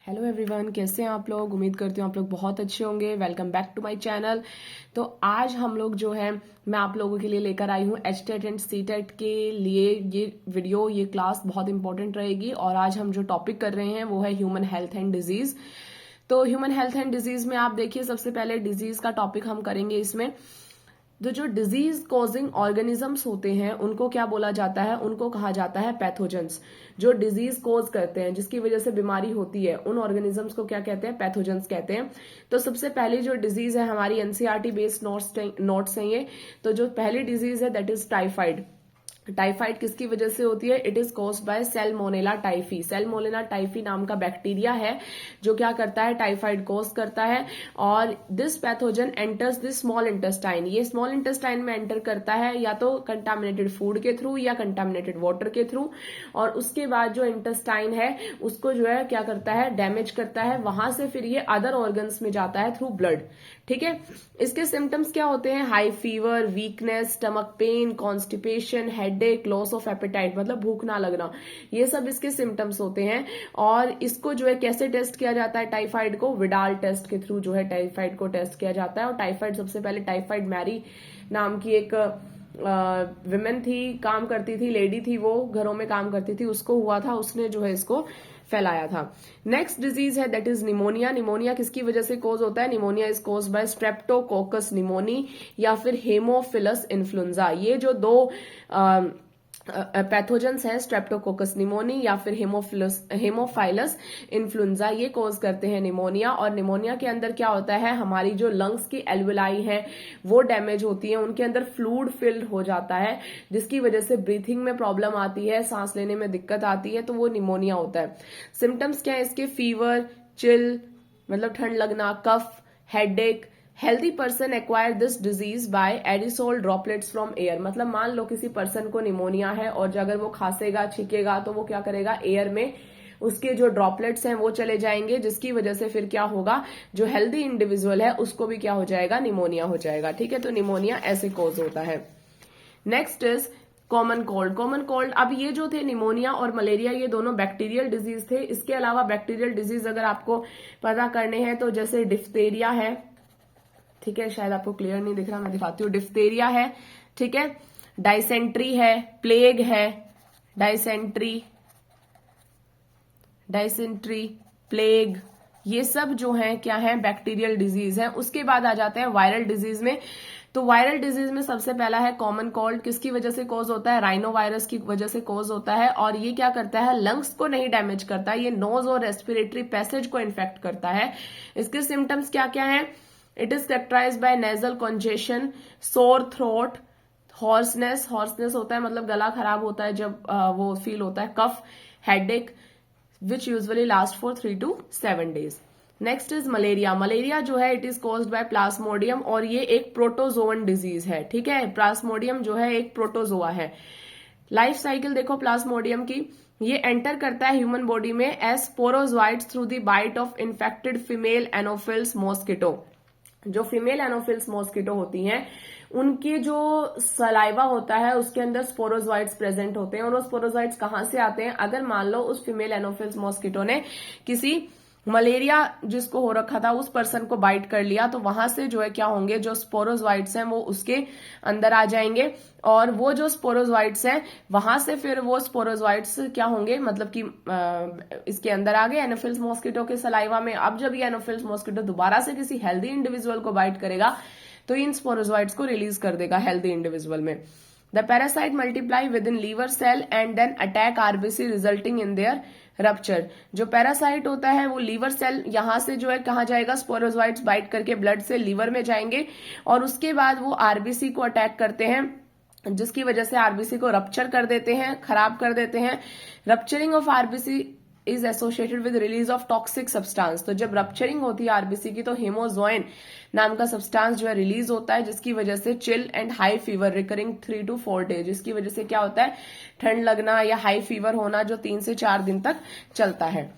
Hello everyone, कैसे हैं आप लोग। उम्मीद करती हूँ आप लोग बहुत अच्छे होंगे। Welcome back to my channel. तो आज हम लोग जो है मैं आप लोगों के लिए लेकर आई हूँ HTET एंड CTET के लिए ये क्लास बहुत इंपॉर्टेंट रहेगी। और आज हम जो टॉपिक कर रहे हैं वो है ह्यूमन हेल्थ एंड डिजीज। तो ह्यूमन हेल्थ एंड डिजीज में आप देखिए, सबसे पहले डिजीज का टॉपिक हम करेंगे। इसमें तो जो डिजीज कॉजिंग ऑर्गेनिजम्स होते हैं उनको क्या बोला जाता है, उनको कहा जाता है पैथोजेंस। जो डिजीज कॉज करते हैं, जिसकी वजह से बीमारी होती है, उन ऑर्गेनिजम्स को क्या कहते हैं, पैथोजेंस कहते हैं। तो सबसे पहली जो डिजीज है, हमारी NCERT बेस्ड नोट्स हैं ये। तो जो पहली डिजीज है दैट इज टाइफाइड। टाइफाइड किसकी वजह से होती है? It is caused bye Salmonella typhi. Salmonella typhi नाम का बैक्टीरिया है जो क्या करता है, टाइफाइड कॉज करता है। और this pathogen enters this small intestine. ये स्मॉल इंटेस्टाइन में एंटर करता है या तो कंटामिनेटेड फूड के थ्रू या कंटामिनेटेड वाटर के थ्रू। और उसके बाद जो इंटेस्टाइन है उसको जो है क्या करता है, डैमेज करता है। वहां से फिर ये अदर ऑर्गन्स में जाता है थ्रू ब्लड। ठीक है। इसके सिम्टम्स क्या होते हैं? High fever, weakness, stomach pain, constipation, headache, loss of appetite, मतलब भूख ना लगना। ये सब इसके सिम्टम्स होते हैं। और इसको जो है कैसे टेस्ट किया जाता है टाइफाइड को? विडाल टेस्ट के थ्रू जो है टाइफाइड को टेस्ट किया जाता है। और टाइफाइड सबसे पहले टाइफाइड मैरी नाम की एक विमेन थी, काम करती थी, लेडी थी, वो घरों में काम करती थी, उसको हुआ था, उसने जो है इसको फैलाया था। नेक्स्ट डिजीज है दैट इज निमोनिया। निमोनिया किसकी वजह से कोज होता है? Pneumonia is cause by streptococcus pneumoniae या फिर हेमोफिलस इन्फ्लुएंजा। ये जो दो पैथोजेंस हैं, स्ट्रेप्टोकोकस निमोनी या फिर हेमोफाइलस इन्फ्लुएंजा, ये कोज करते हैं निमोनिया। और निमोनिया के अंदर क्या होता है, हमारी जो लंग्स की एल्वेलाई है वो डैमेज होती है, उनके अंदर फ्लूइड फिल्ड हो जाता है, जिसकी वजह से ब्रीथिंग में प्रॉब्लम आती है, सांस लेने में दिक्कत आती है, तो वो निमोनिया होता है। सिम्टम्स क्या है इसके? फीवर, चिल मतलब ठंड लगना, cough, headache. Healthy person acquire this disease by aerosol droplets from air. मतलब मान लो किसी पर्सन को निमोनिया है और अगर वो खांसेगा, छींकेगा, तो वो क्या करेगा, एयर में उसके जो ड्रॉपलेट्स हैं वो चले जाएंगे, जिसकी वजह से फिर क्या होगा, जो हेल्दी इंडिविजुअल है उसको भी क्या हो जाएगा, निमोनिया हो जाएगा। ठीक है। तो निमोनिया ऐसे कोज होता है। Next is common cold. Common cold, अब ये जो थे निमोनिया और मलेरिया, ये दोनों बैक्टीरियल डिजीज थे। इसके अलावा बैक्टीरियल डिजीज अगर आपको पता करने हैं तो जैसे डिफ्थेरिया है, ठीक है, शायद आपको क्लियर नहीं दिख रहा, मैं दिखाती हूँ। डिफ्थेरिया है, ठीक है, डाइसेंट्री है, प्लेग है, डाइसेंट्री, प्लेग, ये सब जो है क्या है, बैक्टीरियल डिजीज है। उसके बाद आ जाते हैं वायरल डिजीज में। तो वायरल डिजीज में सबसे पहला है कॉमन कोल्ड। किसकी वजह से कोज होता है? राइनो वायरस की वजह से कोज होता है। और ये क्या करता है, लंग्स को नहीं डैमेज करता, ये नोज और रेस्पिरेटरी पैसेज को इन्फेक्ट करता है। इसके सिम्टम्स क्या क्या है? It is characterised by nasal congestion, sore throat, hoarseness, hoarseness होता है मतलब गला खराब होता है जब वो फील होता है, cough, headache which usually last for 3 to 7 days। Next is malaria. Malaria जो है it is caused by plasmodium और ये एक प्रोटोजोअन डिजीज है। ठीक है। प्लाज्मोडियम जो है एक प्रोटोजोआ है। लाइफ साइकिल देखो प्लाज्मोडियम की, ये एंटर करता है ह्यूमन बॉडी में as sporozoites through the bite of infected female anopheles mosquito. जो फीमेल एनोफिल्स मॉस्किटो होती हैं उनके जो सलाइवा होता है उसके अंदर स्पोरोजोइट्स प्रेजेंट होते हैं। और वो स्पोरोजोइट्स कहां से आते हैं? अगर मान लो उस फीमेल एनोफिल्स मॉस्किटो ने किसी मलेरिया जिसको हो रखा था उस पर्सन को बाइट कर लिया, तो वहां से जो है क्या होंगे, जो स्पोरोजोइट्स हैं वो उसके अंदर आ जाएंगे। और वो जो स्पोरोजोइट्स हैं वहां से फिर वो स्पोरोजोइट्स क्या होंगे, मतलब कि इसके अंदर आ गए एनोफिल्स मॉस्किटो के सलाइवा में। अब जब ये एनोफिल्स मॉस्किटो दोबारा से किसी हेल्दी इंडिविजुअल को बाइट करेगा तो इन स्पोरोजोइट्स को रिलीज कर देगा हेल्दी इंडिविजुअल में। The parasite multiply within liver cell and then attack RBC resulting in their rupture. जो पैरासाइट होता है वो लीवर सेल, यहां से जो है कहा जाएगा, स्पोरोजोइट्स बाइट करके ब्लड से लीवर में जाएंगे और उसके बाद वो आरबीसी को अटैक करते हैं, जिसकी वजह से आरबीसी को रप्चर कर देते हैं, खराब कर देते हैं। Rupturing of RBC is associated with release of toxic substance. तो जब रप्चरिंग होती है आरबीसी की तो हेमोजोइन नाम का सब्सटेंस जो है रिलीज होता है, जिसकी वजह से chill and high fever recurring 3 to 4 days, जिसकी वजह से क्या होता है, ठंड लगना या हाई फीवर होना जो 3 से 4 दिन तक चलता है।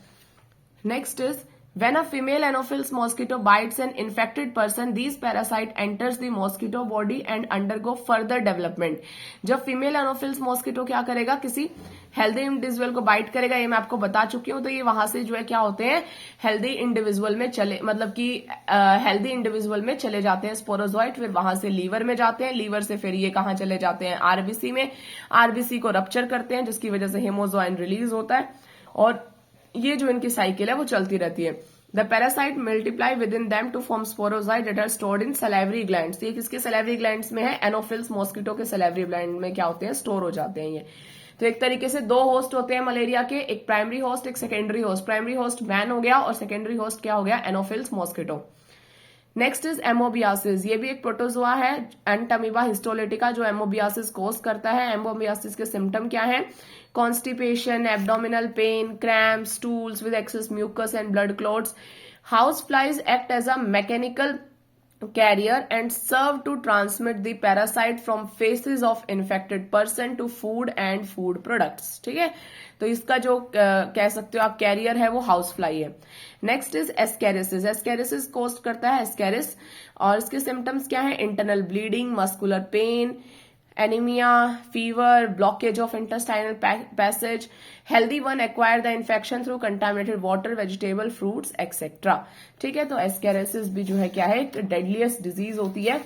Next is When a female Anopheles mosquito bites an infected person, these parasite enters the mosquito body and undergo further development. जब फीमेल Anopheles mosquito क्या करेगा, किसी हेल्दी इंडिविजुअल को बाइट करेगा, ये मैं आपको बता चुकी हूं, तो ये वहां से जो है क्या होते हैं, हेल्दी इंडिविजुअल में चले, मतलब कि हेल्दी इंडिविजुअल में चले जाते हैं स्पोरोजोइट, फिर वहां से लीवर में जाते हैं, लीवर से फिर ये कहां चले जाते हैं, आरबीसी में, आरबीसी को रप्चर करते हैं जिसकी वजह से हेमोजोइन रिलीज होता है, और ये जो इनकी साइकिल है वो चलती रहती है. The parasite multiply within them to form sporozoite that are stored in salivary glands. ये किसके सैलिवरी ग्लैंड्स में है, एनोफिल्स मॉस्किटो के सैलिवरी ग्लैंड में क्या होते हैं, स्टोर हो जाते हैं ये. तो एक तरीके से दो होस्ट होते हैं मलेरिया के, एक प्राइमरी होस्ट, एक secondary host. Primary host man हो गया और सेकेंडरी होस्ट क्या हो गया, एनोफिल्स मॉस्किटो. Next is एमोबियासिस. ये भी एक प्रोटोजोआ है, एंटमीबा हिस्टोलिटिका, जो एमोबियासिस कोज करता है. एमोबियासिस के सिम्टम क्या है, constipation, abdominal pain, cramp, stools with excess mucus and blood clots. House flies act as a mechanical carrier and serve to transmit the parasite from faces of infected person to food and food products. ठीक है, तो इसका जो कह सकते हो आप carrier है वो हाउस फ्लाई है. Next is ascariasis. Ascariasis cause करता है एस्केरिस, और इसके सिम्टम्स क्या है, internal bleeding, muscular pain, anaemia, fever, blockage of intestinal passage. Healthy one acquire the infection through contaminated water, vegetable, fruits etcetera. ठीक है, तो एस्केरिसिस भी जो है क्या है, एक डेडलीस्ट डिजीज होती है.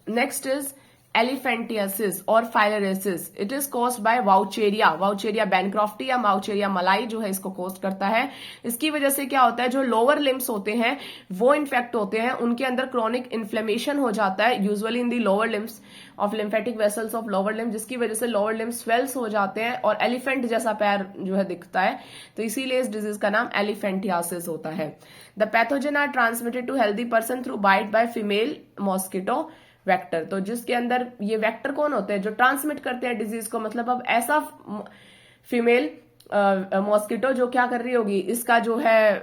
नेक्स्ट इज एलिफेंटियासिस और filariasis. It is caused by wuchereria, wuchereria bancrofti या वाउचेरिया मलाई जो है इसको कॉज करता है. इसकी वजह से क्या होता है, जो लोअर लिम्स होते हैं वो इन्फेक्ट होते हैं, उनके अंदर क्रॉनिक इन्फ्लेमेशन हो जाता है, usually in the lower limbs of lymphatic vessels of lower limbs, जिसकी वजह से लोअर लिम्स स्वेल्स हो जाते हैं और एलिफेंट जैसा पैर जो है दिखता है, तो इसीलिए इस डिजीज का नाम एलिफेंटियासिस होता है. The pathogen are transmitted to healthy person through bite by female mosquito vector. तो जिसके अंदर ये वेक्टर कौन होते हैं, जो ट्रांसमिट करते हैं डिजीज को, मतलब अब ऐसा फीमेल मॉस्किटो जो क्या कर रही होगी, इसका जो है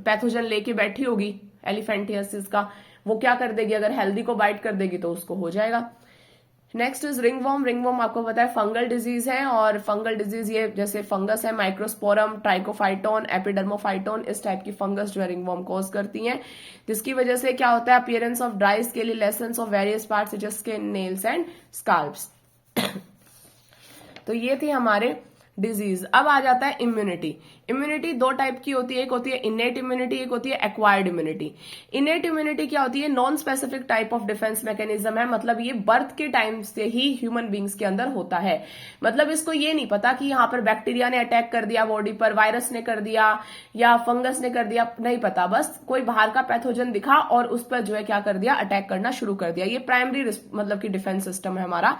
पैथोजन लेके बैठी होगी एलिफेंटियासिस का, वो क्या कर देगी, अगर हेल्दी को बाइट कर देगी तो उसको हो जाएगा. Next is ringworm. रिंगवॉर्म आपको पता है फंगल डिजीज है, और फंगल डिजीज ये जैसे फंगस है, माइक्रोस्पोरम, ट्राइकोफाइटोन, एपिडर्मोफाइटोन, इस टाइप की फंगस जो है रिंगवॉर्म कॉज करती हैं, जिसकी वजह से क्या होता है, appearance of dry scaly lesions of various parts such as skin, nails and scalps. तो ये थे हमारे डिजीज. अब आ जाता है इम्यूनिटी. इम्यूनिटी दो टाइप की होती है, एक होती है इनेट इम्यूनिटी, एक होती है एक्वायर्ड इम्यूनिटी. इनेट इम्यूनिटी क्या होती है, non specific type of defence mechanism है, मतलब ये बर्थ के टाइम से ही ह्यूमन बींग्स के अंदर होता है. मतलब इसको ये नहीं पता कि यहाँ पर बैक्टीरिया ने अटैक कर दिया बॉडी पर, वायरस ने कर दिया या फंगस ने कर दिया, नहीं पता, बस कोई बाहर का पैथोजन दिखा और उस पर जो है क्या कर दिया, अटैक करना शुरू कर दिया. ये प्राइमरी मतलब कि डिफेंस सिस्टम है हमारा.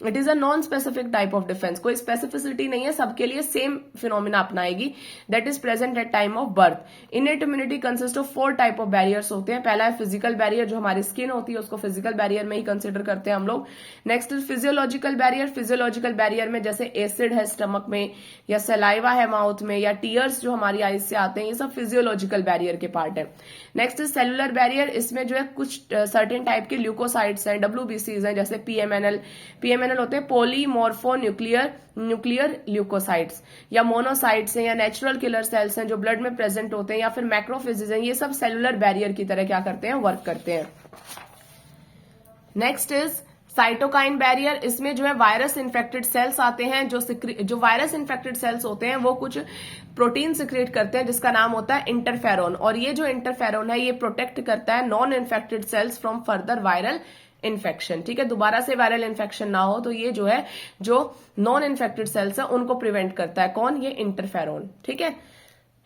It is a non specific type of defence, कोई स्पेसिफिसिटी नहीं है, सबके लिए सेम फिनोमिना अपनाएगी. That is present at time of birth. Innate immunity consist of 4 type of barriers होते हैं. पहला है फिजिकल बैरियर, जो हमारी स्किन होती है उसको फिजिकल बैरियर में ही कंसिडर करते हैं हम लोग. Next is physiological barrier. Physiological barrier में जैसे एसिड है स्टमक में, या सलाइवा है माउथ में, या टीयर्स जो हमारी आईज से आते हैं, ये सब फिजियोलॉजिकल बैरियर के पार्ट है. Next is cellular barrier. इसमें जो है कुछ सर्टेन टाइप के ल्यूकोसाइट्स हैं, WBCs हैं, जैसे PMNL होते हैं पॉलीमॉर्फो न्यूक्लियर ल्यूकोसाइट्स, या मोनोसाइट्स हैं, या नेचुरल किलर सेल्स हैं जो ब्लड में प्रेजेंट होते हैं, या फिर मैक्रोफेजेस हैं. ये सब सेलुलर बैरियर की तरह क्या करते हैं, वर्क करते हैं. Next is cytokine barrier. इसमें जो है वायरस इन्फेक्टेड सेल्स आते हैं, जो वायरस इन्फेक्टेड सेल्स होते हैं वो कुछ प्रोटीन सिक्रेट करते हैं जिसका नाम होता है इंटरफेरोन, और ये जो इंटरफेरोन है ये प्रोटेक्ट करता है non infected cells from further viral infection. ठीक है, दोबारा से वायरल इन्फेक्शन ना हो, तो ये जो है जो नॉन इन्फेक्टेड सेल्स है उनको प्रिवेंट करता है. कौन, ये इंटरफेरोन. ठीक है.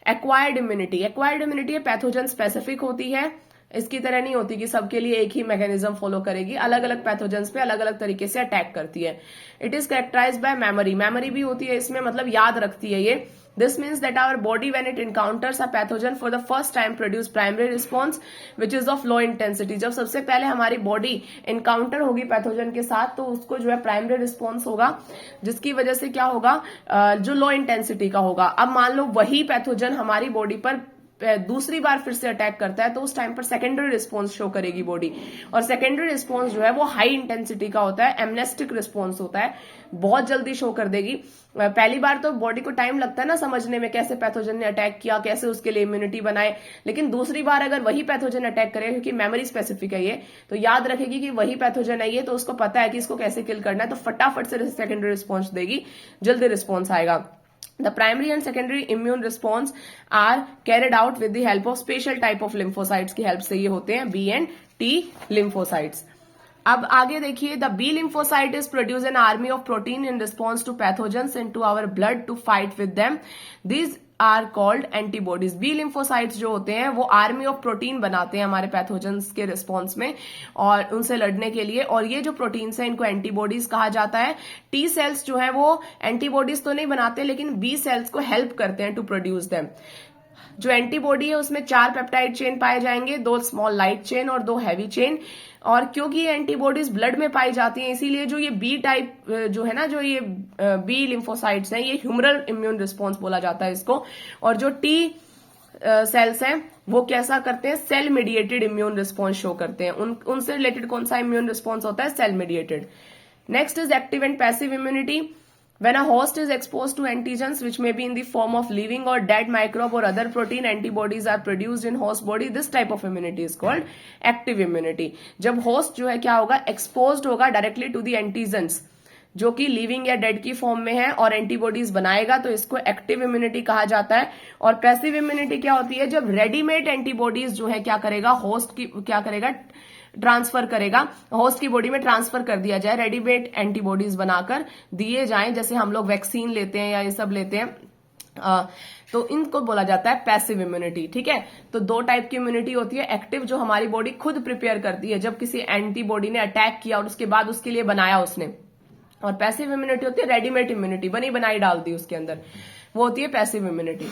Acquired immunity. Acquired immunity pathogen specific होती है, इसकी तरह नहीं होती कि सबके लिए एक ही मैकेनिज्म फॉलो करेगी, अलग अलग पैथोजेंस पे अलग अलग तरीके से अटैक करती है. It is characterised by memory. Memory भी होती है इसमें, मतलब याद रखती है ये. This means that our body, when it encounters a pathogen for the first time, produce primary response which is of low intensity. जब सबसे पहले हमारी बॉडी एनकाउंटर होगी पैथोजन के साथ, तो उसको जो है प्राइमरी रिस्पॉन्स होगा, जिसकी वजह से क्या होगा, जो लो इंटेंसिटी का होगा. अब मान लो वही पैथोजन हमारी बॉडी पर दूसरी बार फिर से अटैक करता है तो उस टाइम पर सेकेंडरी रिस्पॉन्स शो करेगी बॉडी। और सेकेंडरी रिस्पॉन्स जो है वो हाई इंटेंसिटी का होता है, एमनेस्टिक रिस्पॉन्स होता है, बहुत जल्दी शो कर देगी। पहली बार तो बॉडी को टाइम लगता है ना समझने में कैसे पैथोजन ने अटैक किया, कैसे उसके लिए इम्यूनिटी बनाए, लेकिन दूसरी बार अगर वही पैथोजन अटैक करे, क्योंकि मेमोरी स्पेसिफिक है ये, तो याद रखेगी कि वही पैथोजन है ये, तो उसको पता है कि इसको कैसे किल करना है, तो फटाफट से सेकेंडरी रिस्पॉन्स देगी, जल्दी रिस्पॉन्स आएगा। The primary and secondary immune response are carried out with the help of special type of lymphocytes की हेल्प से ये होते हैं B and T lymphocytes। अब आगे देखिए, the B lymphocyte is produce an army of protein in response to pathogens into our blood to fight with them. These are called antibodies. B lymphocytes जो होते हैं वो आर्मी ऑफ प्रोटीन बनाते हैं हमारे पैथोजेंस के रिस्पॉन्स में और उनसे लड़ने के लिए, और ये जो प्रोटीन्स हैं इनको एंटीबॉडीज कहा जाता है। टी सेल्स जो है वो एंटीबॉडीज तो नहीं बनाते, लेकिन बी सेल्स को हेल्प करते हैं टू प्रोड्यूस देम। जो एंटीबॉडी है उसमें 4 पेप्टाइड चेन पाए जाएंगे, 2 स्मॉल लाइट चेन और 2 हैवी चेन। और क्योंकि ये एंटीबॉडीज ब्लड में पाई जाती हैं, इसीलिए जो ये बी टाइप जो है ना, जो ये बी लिम्फोसाइट्स हैं, ये ह्यूमरल इम्यून रिस्पॉन्स बोला जाता है इसको। और जो टी सेल्स हैं वो कैसा करते हैं, cell mediated immune response show करते हैं। उनसे रिलेटेड कौन सा इम्यून रिस्पॉन्स होता है, cell mediated. Next is active and passive immunity. When a host is exposed to antigens which may be in the form of living or dead microbe or other protein, antibodies are produced in host body. This type of immunity is called active immunity. जब host जो है क्या होगा, exposed होगा directly to the antigens जो कि living या dead की फॉर्म में है और एंटीबॉडीज बनाएगा, तो इसको एक्टिव इम्यूनिटी कहा जाता है। और पैसिव इम्यूनिटी क्या होती है, जब रेडीमेड एंटीबॉडीज जो है क्या करेगा, होस्ट की क्या करेगा, ट्रांसफर करेगा, होस्ट की बॉडी में ट्रांसफर कर दिया जाए, रेडीमेड एंटीबॉडीज बनाकर दिए जाएं, जैसे हम लोग वैक्सीन लेते हैं या ये सब लेते हैं, तो इनको बोला जाता है पैसिव इम्यूनिटी। ठीक है, तो 2 टाइप की इम्यूनिटी होती है, एक्टिव जो हमारी बॉडी खुद प्रिपेयर करती है जब किसी एंटीबॉडी ने अटैक किया और उसके बाद उसके लिए बनाया उसने, और पैसिव इम्यूनिटी होती है रेडीमेड इम्यूनिटी, बनी बनाई डाल दी उसके अंदर, वो होती है पैसिव इम्यूनिटी।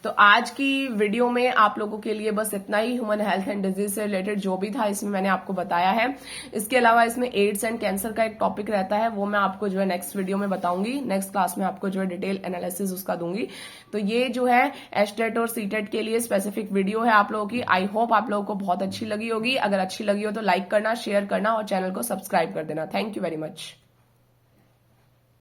तो आज की वीडियो में आप लोगों के लिए बस इतना ही, ह्यूमन हेल्थ एंड डिजीज से रिलेटेड जो भी था इसमें मैंने आपको बताया है। इसके अलावा इसमें एड्स एंड कैंसर का एक टॉपिक रहता है, वो मैं आपको जो है नेक्स्ट वीडियो में बताऊंगी, नेक्स्ट क्लास में आपको जो है डिटेल एनालिसिस उसका दूंगी। तो ये जो है एचटेट और सीटेट के लिए स्पेसिफिक वीडियो है आप लोगों की। आई होप आप लोगों को बहुत अच्छी लगी होगी। अगर अच्छी लगी हो तो लाइक करना, शेयर करना और चैनल को सब्सक्राइब कर देना। Thank you very much.